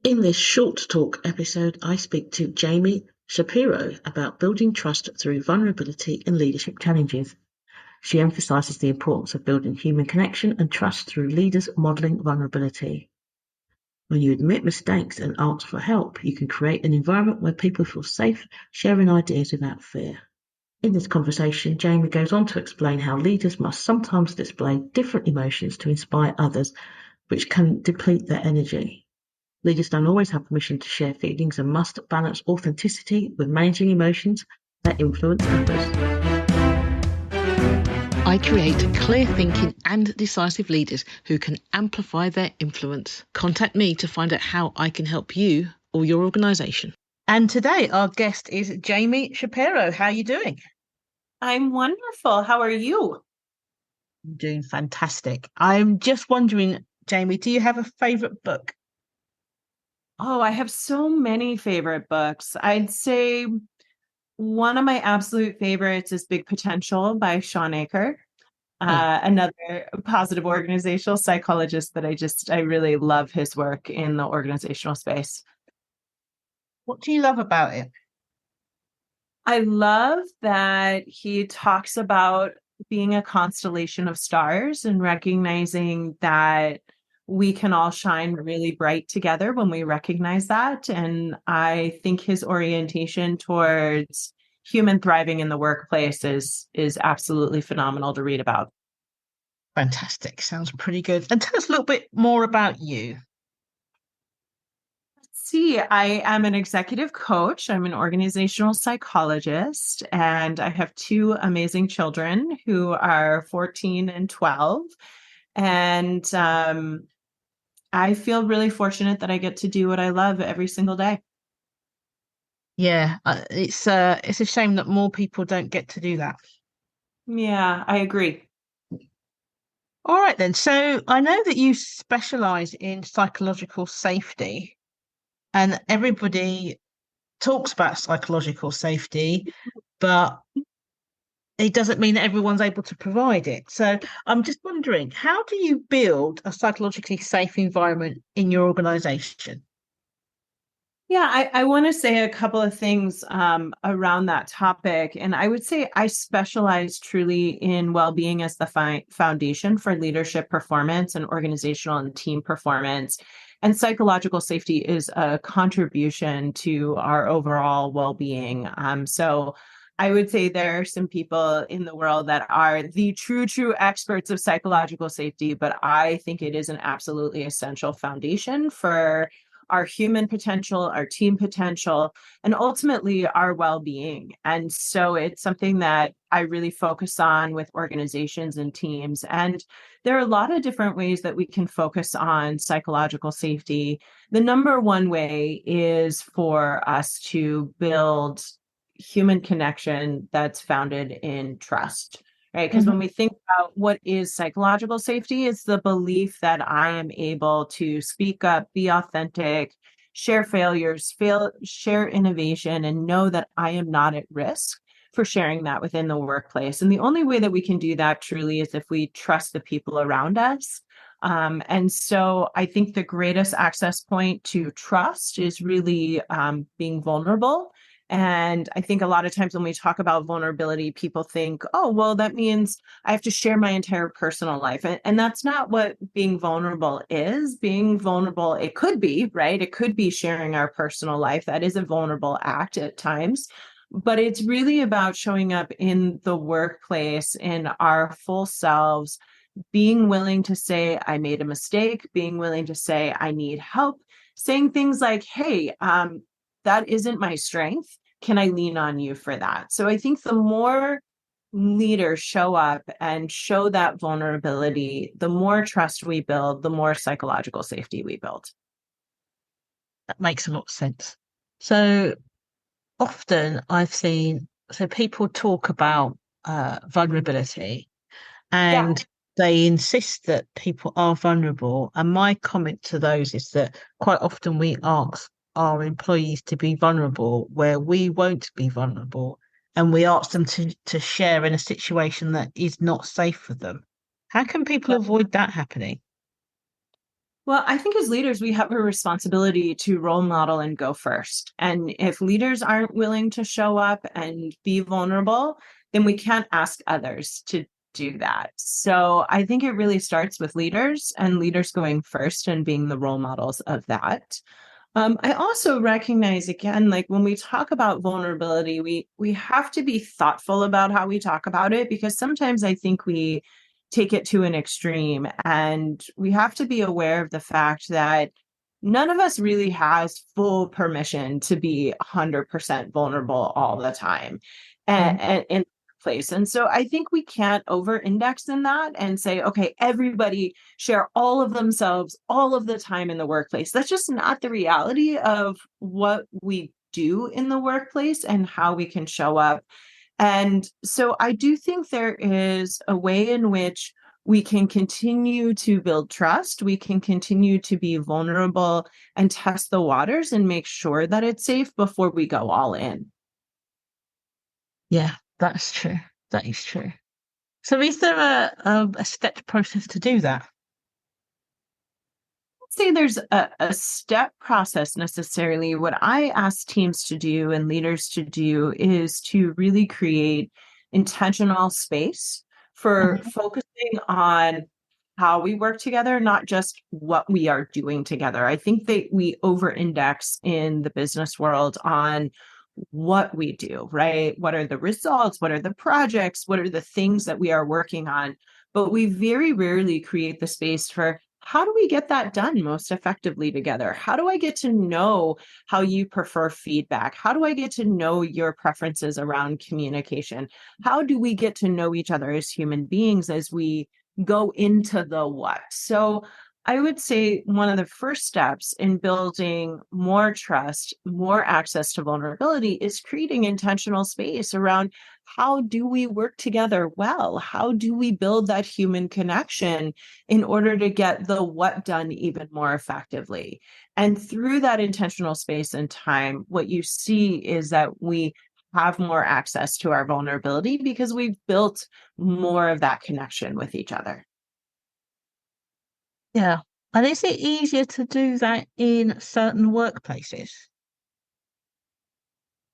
In this short talk episode, I speak to Jamie Shapiro about building trust through vulnerability in leadership challenges. She emphasizes the importance of building human connection and trust through leaders modeling vulnerability. When you admit mistakes and ask for help, you can create an environment where people feel safe sharing ideas without fear. In this conversation, Jamie goes on to explain how leaders must sometimes display different emotions to inspire others, which can deplete their energy. Leaders don't always have permission to share feelings and must balance authenticity with managing emotions that influence others. I create clear thinking and decisive leaders who can amplify their influence. Contact me to find out how I can help you or your organisation. And today our guest is Jamie Shapiro. How are you doing? I'm wonderful. How are you? I'm doing fantastic. I'm just wondering, Jamie, do you have a favourite book? Oh, I have so many favorite books. I'd say one of my absolute favorites is Big Potential by Sean Aker. Another positive organizational psychologist that I really love his work in the organizational space. What do you love about it? I love that he talks about being a constellation of stars and recognizing that we can all shine really bright together when we recognize that. And I think his orientation towards human thriving in the workplace is absolutely phenomenal to read about. Fantastic. Sounds pretty good. And tell us a little bit more about you. See, I am an executive coach. I'm an organizational psychologist, and I have two amazing children who are 14 and 12. And I feel really fortunate that I get to do what I love every single day. Yeah, it's a shame that more people don't get to do that. Yeah, I agree. All right, then. So I know that you specialize in psychological safety, and everybody talks about psychological safety, but it doesn't mean that everyone's able to provide it. So I'm just wondering, how do you build a psychologically safe environment in your organization? Yeah, I want to say a couple of things around that topic. And I would say I specialize truly in well-being as the foundation for leadership performance and organizational and team performance. And psychological safety is a contribution to our overall well-being. So I would say there are some people in the world that are the true experts of psychological safety, but I think it is an absolutely essential foundation for our human potential, our team potential, and ultimately our well-being. And so it's something that I really focus on with organizations and teams. And there are a lot of different ways that we can focus on psychological safety. The number one way is for us to build human connection that's founded in trust. Right. Because when we think about what is psychological safety, it's the belief that I am able to speak up, be authentic, share failures, share innovation, and know that I am not at risk for sharing that within the workplace. And the only way that we can do that truly is if we trust the people around us. And so I think the greatest access point to trust is really being vulnerable. And I think a lot of times when we talk about vulnerability, people think, oh, well, that means I have to share my entire personal life. And that's not what being vulnerable is. Being vulnerable, it could be, right? It could be sharing our personal life. That is a vulnerable act at times. But it's really about showing up in the workplace in our full selves, being willing to say, I made a mistake, being willing to say, I need help, saying things like, hey, that isn't my strength. Can I lean on you for that? So I think the more leaders show up and show that vulnerability, the more trust we build, the more psychological safety we build. That makes a lot of sense. So often I've seen, so people talk about vulnerability and they insist that people are vulnerable. And my comment to those is that quite often we ask our employees to be vulnerable where we won't be vulnerable. And we ask them to share in a situation that is not safe for them. How can people avoid that happening? Well, I think as leaders, we have a responsibility to role model and go first. And if leaders aren't willing to show up and be vulnerable, then we can't ask others to do that. So I think it really starts with leaders and leaders going first and being the role models of that. I also recognize, again, like when we talk about vulnerability, we have to be thoughtful about how we talk about it, because sometimes I think we take it to an extreme, and we have to be aware of the fact that none of us really has full permission to be 100% vulnerable all the time. And place. And so I think we can't over index in that and say, okay, everybody share all of themselves all of the time in the workplace. That's just not the reality of what we do in the workplace and how we can show up. And so I do think there is a way in which we can continue to build trust. We can continue to be vulnerable and test the waters and make sure that it's safe before we go all in. Yeah, that's true. That is true. So is there a stepped process to do that? Say there's a step process necessarily. What I ask teams to do and leaders to do is to really create intentional space for focusing on how we work together, not just what we are doing together. I think that we over index in the business world on what we do, right? What are the results? What are the projects? What are the things that we are working on? But we very rarely create the space for how do we get that done most effectively together? How do I get to know how you prefer feedback? How do I get to know your preferences around communication? How do we get to know each other as human beings as we go into the what? So I would say one of the first steps in building more trust, more access to vulnerability is creating intentional space around how do we work together well? How do we build that human connection in order to get the what done even more effectively? And through that intentional space and time, what you see is that we have more access to our vulnerability because we've built more of that connection with each other. Yeah. And is it easier to do that in certain workplaces?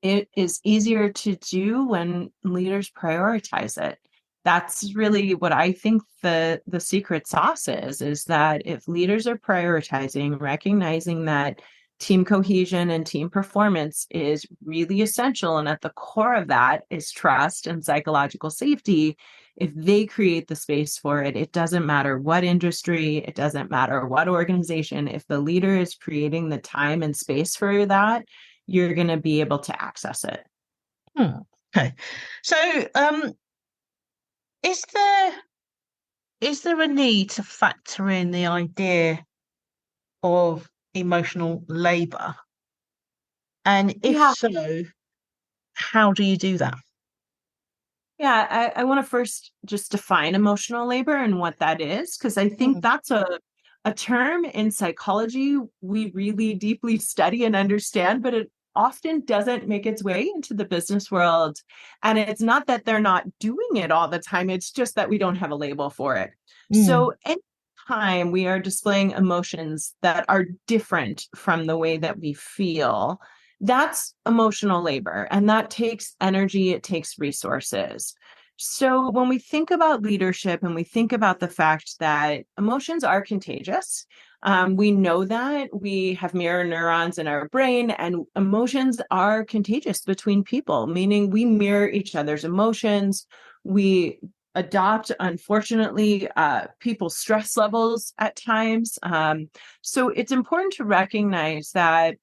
It is easier to do when leaders prioritize it. That's really what I think the secret sauce is that if leaders are prioritizing, recognizing that team cohesion and team performance is really essential, and at the core of that is trust and psychological safety. If they create the space for it, it doesn't matter what industry, it doesn't matter what organization. If the leader is creating the time and space for that, you're going to be able to access it. Okay. So, is there a need to factor in the idea of emotional labor? And if Yeah. so, how do you do that? Yeah, I want to first just define emotional labor and what that is, because I think that's a term in psychology we really deeply study and understand, but it often doesn't make its way into the business world. And it's not that they're not doing it all the time, it's just that we don't have a label for it. So anytime we are displaying emotions that are different from the way that we feel, that's emotional labor, and that takes energy, it takes resources. So when we think about leadership and we think about the fact that emotions are contagious, we know that we have mirror neurons in our brain, and emotions are contagious between people, meaning we mirror each other's emotions. We adopt, unfortunately, people's stress levels at times. So it's important to recognize that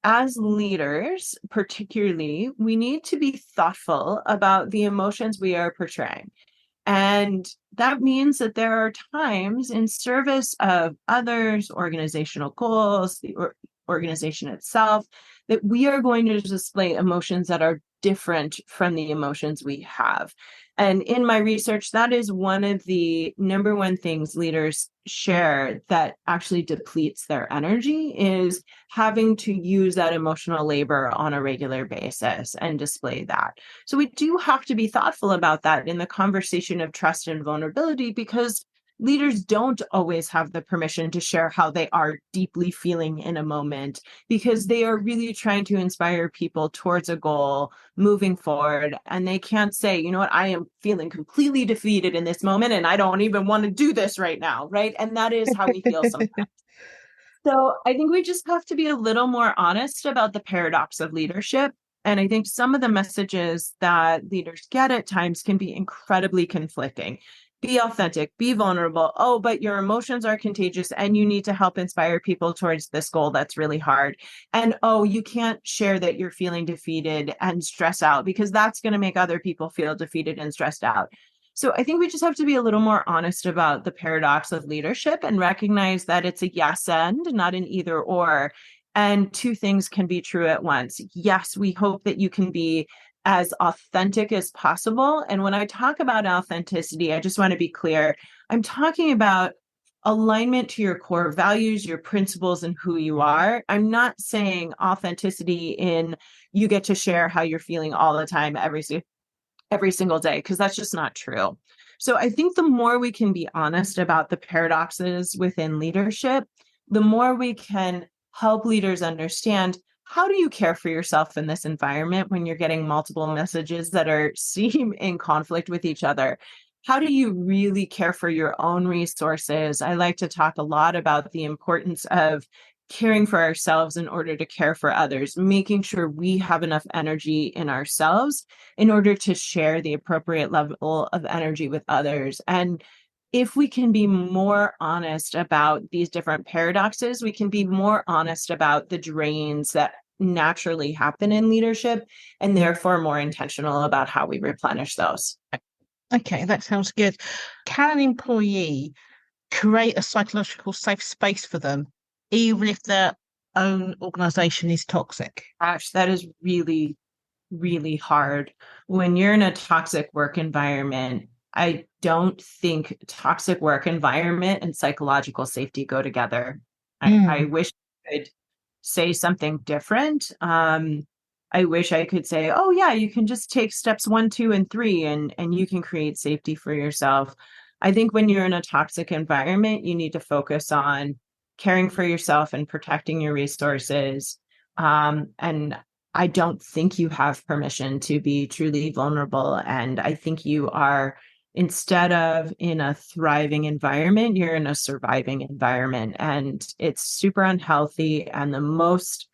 as leaders, particularly, we need to be thoughtful about the emotions we are portraying. And that means that there are times in service of others, organizational goals, the organization itself, that we are going to display emotions that are different from the emotions we have. And in my research, that is one of the number one things leaders share that actually depletes their energy, is having to use that emotional labor on a regular basis and display that. So we do have to be thoughtful about that in the conversation of trust and vulnerability, because leaders don't always have the permission to share how they are deeply feeling in a moment, because they are really trying to inspire people towards a goal moving forward. And they can't say, you know what, I am feeling completely defeated in this moment and I don't even want to do this right now. Right. And that is how we feel sometimes. So I think we just have to be a little more honest about the paradox of leadership. And I think some of the messages that leaders get at times can be incredibly conflicting. Be authentic, be vulnerable. Oh, but your emotions are contagious and you need to help inspire people towards this goal that's really hard. And oh, you can't share that you're feeling defeated and stressed out, because that's going to make other people feel defeated and stressed out. So I think we just have to be a little more honest about the paradox of leadership and recognize that it's a yes and not an either or. And two things can be true at once. Yes, we hope that you can be as authentic as possible. And when I talk about authenticity, I just want to be clear. I'm talking about alignment to your core values, your principles, and who you are. I'm not saying authenticity in you get to share how you're feeling all the time, every single day, because that's just not true. So I think the more we can be honest about the paradoxes within leadership, the more we can help leaders understand, how do you care for yourself in this environment when you're getting multiple messages that seem in conflict with each other? How do you really care for your own resources? I like to talk a lot about the importance of caring for ourselves in order to care for others, making sure we have enough energy in ourselves in order to share the appropriate level of energy with others. And if we can be more honest about these different paradoxes, we can be more honest about the drains that naturally happen in leadership, and therefore more intentional about how we replenish those. Okay, that sounds good. Can an employee create a psychological safe space for them, even if their own organization is toxic? Gosh, that is really, really hard. When you're in a toxic work environment, I don't think toxic work environment and psychological safety go together. I wish I could say something different. I wish I could say, oh yeah, you can just take steps 1, 2, and 3 and you can create safety for yourself. I think when you're in a toxic environment, you need to focus on caring for yourself and protecting your resources. And I don't think you have permission to be truly vulnerable. And I think you are, instead of in a thriving environment, you're in a surviving environment. And it's super unhealthy. And the most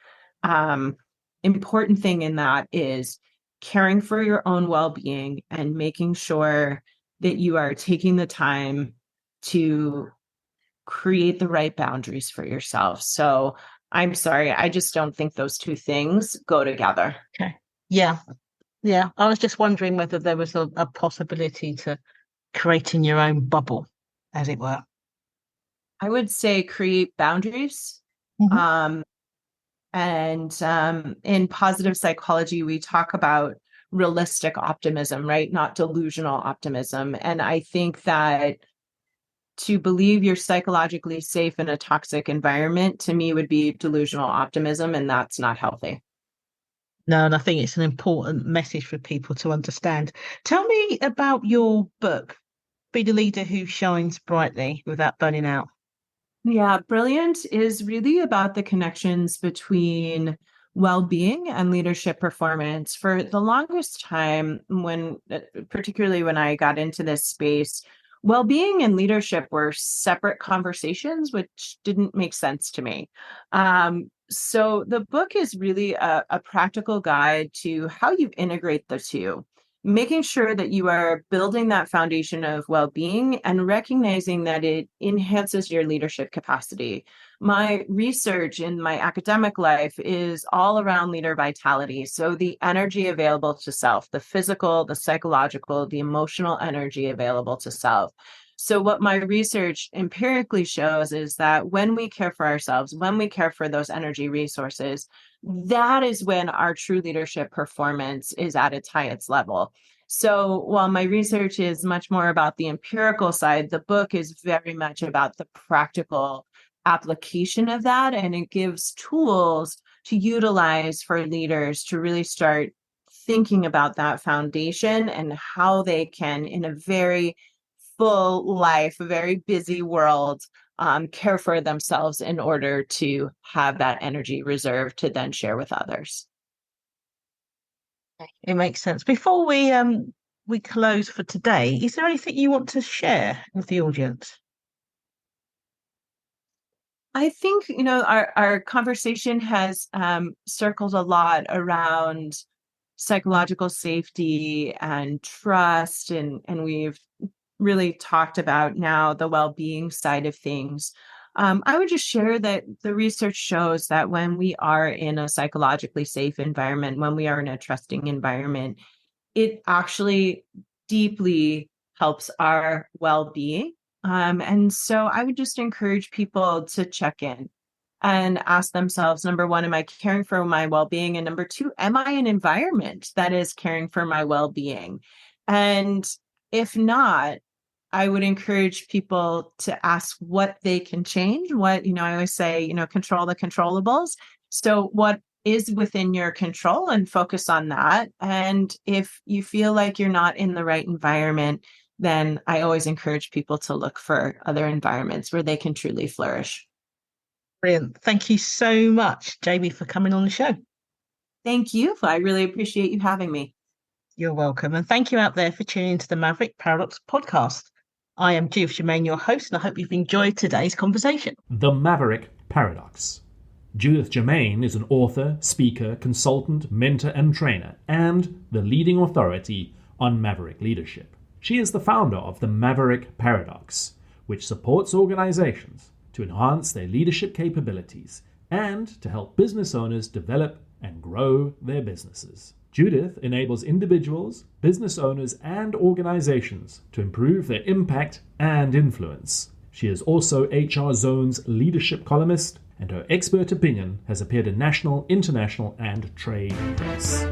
important thing in that is caring for your own well-being and making sure that you are taking the time to create the right boundaries for yourself. So I'm sorry, I just don't think those two things go together. Okay. Yeah. Yeah. I was just wondering whether there was a possibility to creating your own bubble, as it were. I would say create boundaries. Mhm. And in positive psychology, we talk about realistic optimism, right? Not delusional optimism. And I think that to believe you're psychologically safe in a toxic environment, to me, would be delusional optimism, and that's not healthy. No, and I think it's an important message for people to understand. Tell me about your book, Be the Leader Who Shines Brightly Without Burning Out. Yeah, Brilliant is really about the connections between well-being and leadership performance. For the longest time, particularly when I got into this space, well-being and leadership were separate conversations, which didn't make sense to me. So the book is really a practical guide to how you integrate the two, making sure that you are building that foundation of well-being and recognizing that it enhances your leadership capacity. My research in my academic life is all around leader vitality. So the energy available to self, the physical, the psychological, the emotional energy available to self. So what my research empirically shows is that when we care for ourselves, when we care for those energy resources, that is when our true leadership performance is at its highest level. So while my research is much more about the empirical side, the book is very much about the practical application of that. And it gives tools to utilize for leaders to really start thinking about that foundation and how they can, in a very full life, a very busy world, care for themselves in order to have that energy reserved to then share with others. It makes sense. Before we close for today, is there anything you want to share with the audience? I think, our conversation has circled a lot around psychological safety and trust, and we've really talked about now the well-being side of things. I would just share that the research shows that when we are in a psychologically safe environment, when we are in a trusting environment, it actually deeply helps our well-being. And so I would just encourage people to check in and ask themselves, number one, am I caring for my well-being? And number two, am I an environment that is caring for my well-being? And if not, I would encourage people to ask what they can change. What, I always say, control the controllables. So what is within your control, and focus on that. And if you feel like you're not in the right environment, then I always encourage people to look for other environments where they can truly flourish. Brilliant. Thank you so much, Jamie, for coming on the show. Thank you. I really appreciate you having me. You're welcome. And thank you out there for tuning into the Maverick Paradox podcast. I am Judith Germain, your host, and I hope you've enjoyed today's conversation. The Maverick Paradox. Judith Germain is an author, speaker, consultant, mentor, and trainer, and the leading authority on Maverick leadership. She is the founder of the Maverick Paradox, which supports organizations to enhance their leadership capabilities and to help business owners develop and grow their businesses. Judith enables individuals, business owners, and organizations to improve their impact and influence. She is also HR Zone's leadership columnist, and her expert opinion has appeared in national, international, and trade press.